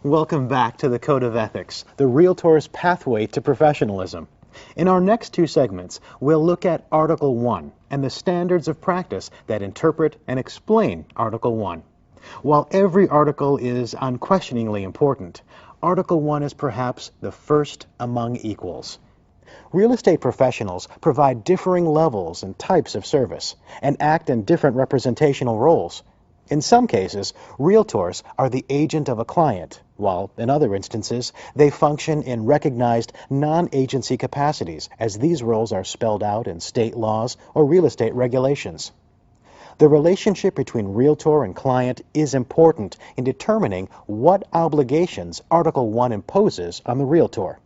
Welcome back to the Code of Ethics, the Realtor's pathway to professionalism. In our next two segments, we'll look at Article 1 and the standards of practice that interpret and explain Article 1. While every article is unquestioningly important, Article 1 is perhaps the first among equals. Real estate professionals provide differing levels and types of service and act in different representational roles. In some cases, realtors are the agent of a client, while in other instances, they function in recognized non-agency capacities, as these roles are spelled out in state laws or real estate regulations. The relationship between realtor and client is important in determining what obligations Article 1 imposes on the realtor.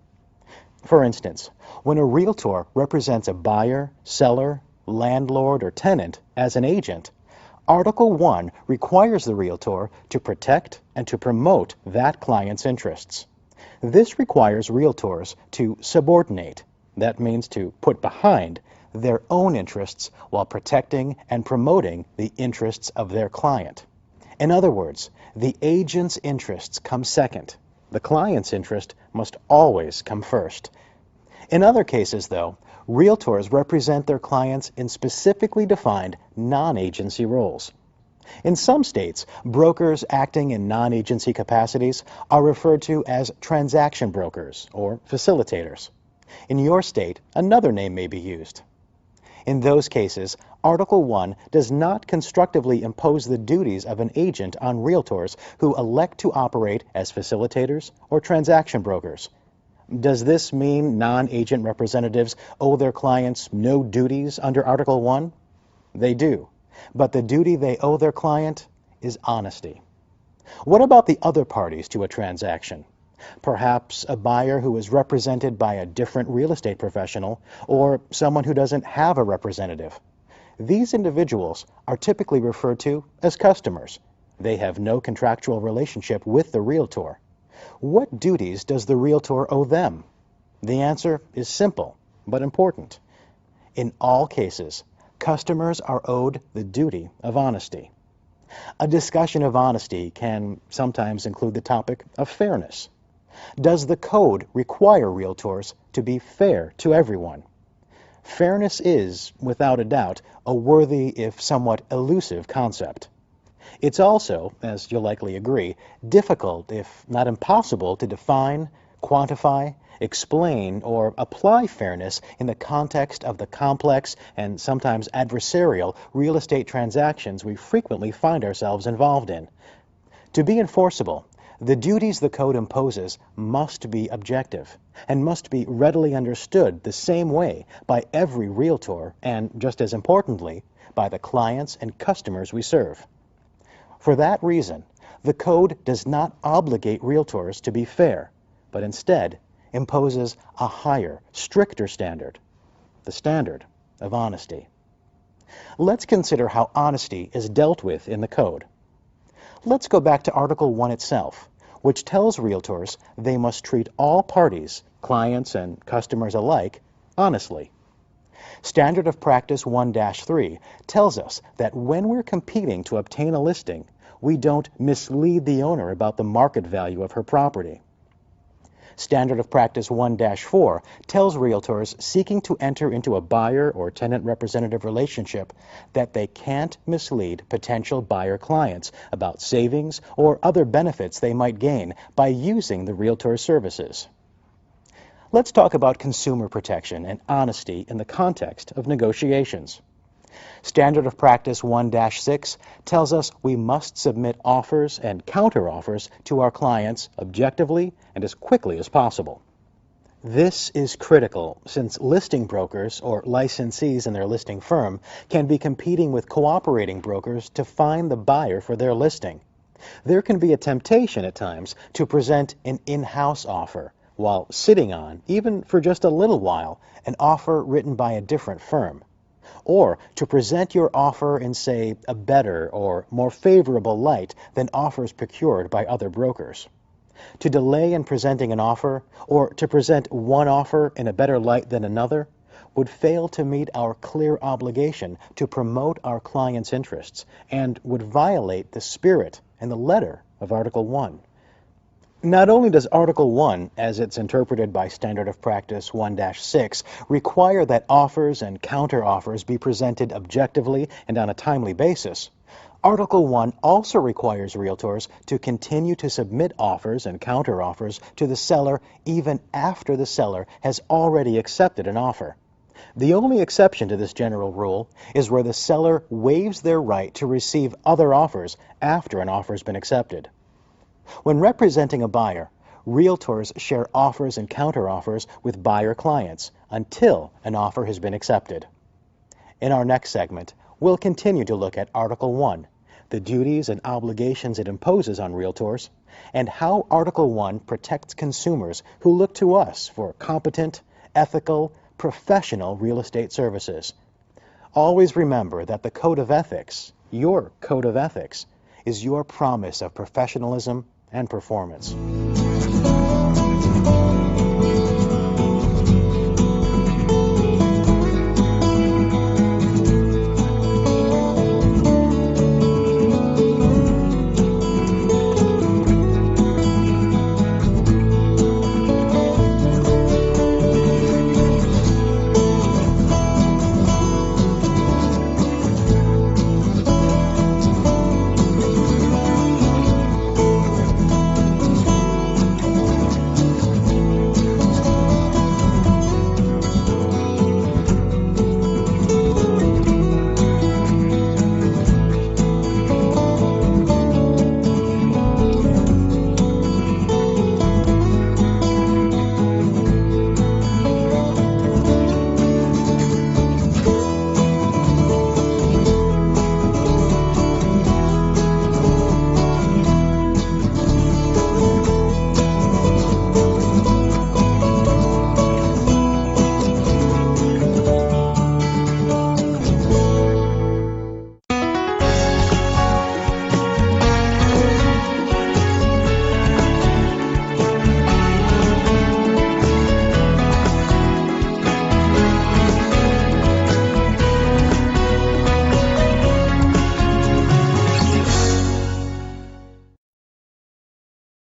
For instance, when a realtor represents a buyer, seller, landlord, or tenant as an agent, Article 1 requires the realtor to protect and to promote that client's interests. This requires realtors to subordinate, that means to put behind, their own interests while protecting and promoting the interests of their client. In other words, the agent's interests come second. The client's interest must always come first. In other cases, though, realtors represent their clients in specifically defined non-agency roles. In some states, brokers acting in non-agency capacities are referred to as transaction brokers or facilitators. In your state, another name may be used. In those cases, Article 1 does not constructively impose the duties of an agent on realtors who elect to operate as facilitators or transaction brokers. Does this mean non-agent representatives owe their clients no duties under Article 1? They do, but the duty they owe their client is honesty. What about the other parties to a transaction? Perhaps a buyer who is represented by a different real estate professional or someone who doesn't have a representative. These individuals are typically referred to as customers. They have no contractual relationship with the realtor. What duties does the realtor owe them? The answer is simple, but important. In all cases, customers are owed the duty of honesty. A discussion of honesty can sometimes include the topic of fairness. Does the code require realtors to be fair to everyone? Fairness is, without a doubt, a worthy if somewhat elusive concept. It's also, as you'll likely agree, difficult, if not impossible, to define, quantify, explain, or apply fairness in the context of the complex and sometimes adversarial real estate transactions we frequently find ourselves involved in. To be enforceable, the duties the code imposes must be objective and must be readily understood the same way by every realtor and, just as importantly, by the clients and customers we serve. For that reason, the code does not obligate realtors to be fair, but instead imposes a higher, stricter standard, the standard of honesty. Let's consider how honesty is dealt with in the code. Let's go back to Article 1 itself, which tells realtors they must treat all parties, clients and customers alike, honestly. Standard of Practice 1-3 tells us that when we're competing to obtain a listing, we don't mislead the owner about the market value of her property. Standard of Practice 1-4 tells realtors seeking to enter into a buyer or tenant representative relationship that they can't mislead potential buyer clients about savings or other benefits they might gain by using the realtor's services. Let's talk about consumer protection and honesty in the context of negotiations. Standard of Practice 1-6 tells us we must submit offers and counteroffers to our clients objectively and as quickly as possible. This is critical since listing brokers or licensees in their listing firm can be competing with cooperating brokers to find the buyer for their listing. There can be a temptation at times to present an in-house offer while sitting on, even for just a little while, an offer written by a different firm. Or to present your offer in, say, a better or more favorable light than offers procured by other brokers. To delay in presenting an offer, or to present one offer in a better light than another, would fail to meet our clear obligation to promote our client's interests and would violate the spirit and the letter of Article 1. Not only does Article 1, as it's interpreted by Standard of Practice 1-6, require that offers and counteroffers be presented objectively and on a timely basis, Article 1 also requires realtors to continue to submit offers and counteroffers to the seller even after the seller has already accepted an offer. The only exception to this general rule is where the seller waives their right to receive other offers after an offer has been accepted. When representing a buyer, realtors share offers and counteroffers with buyer clients until an offer has been accepted. In our next segment, we'll continue to look at Article 1, the duties and obligations it imposes on realtors, and how Article 1 protects consumers who look to us for competent, ethical, professional real estate services. Always remember that the Code of Ethics, your Code of Ethics, is your promise of professionalism and performance.